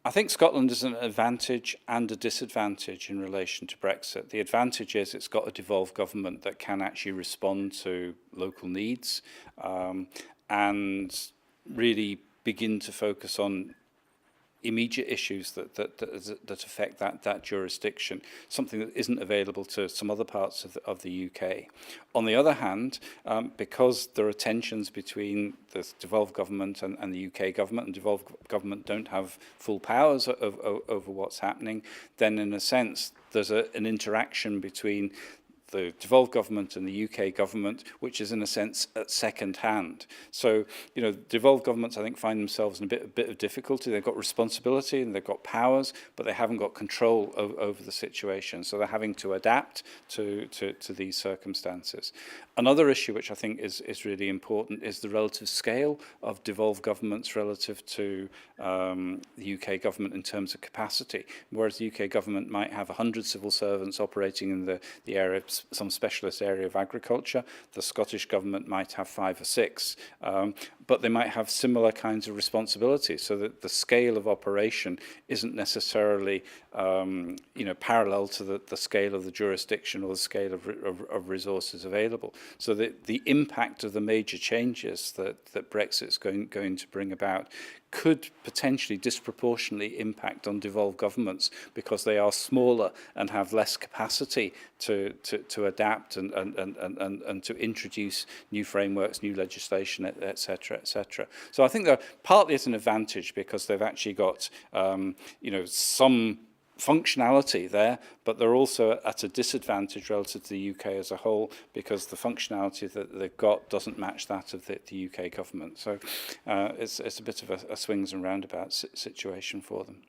I think Scotland is an advantage and a disadvantage in relation to Brexit. The advantage is it's got a devolved government that can actually respond to local needs and really begin to focus on immediate issues that affect that jurisdiction, something that isn't available to some other parts of the UK. On the other hand, because there are tensions between the devolved government and the UK government, and devolved government don't have full powers over what's happening, then in a sense there's an interaction between the devolved government and the UK government, which is in a sense at second hand. So, you know, devolved governments, I think, find themselves in a bit of difficulty. They've got responsibility and they've got powers, but they haven't got control over the situation. So they're having to adapt to these circumstances. Another issue which I think is really important is the relative scale of devolved governments relative to the UK government in terms of capacity. Whereas the UK government might have 100 civil servants operating in the area, some specialist area of agriculture, the Scottish government might have 5 or 6, but they might have similar kinds of responsibilities, so that the scale of operation isn't necessarily parallel to the scale of the jurisdiction or the scale of resources available. So the impact of the major changes that Brexit's going to bring about could potentially disproportionately impact on devolved governments because they are smaller and have less capacity to adapt and to introduce new frameworks, new legislation, etc., etc. So I think that partly it's an advantage because they've actually got some functionality there, but they're also at a disadvantage relative to the UK as a whole because the functionality that they've got doesn't match that of the UK government. So it's a bit of a swings and roundabouts situation for them.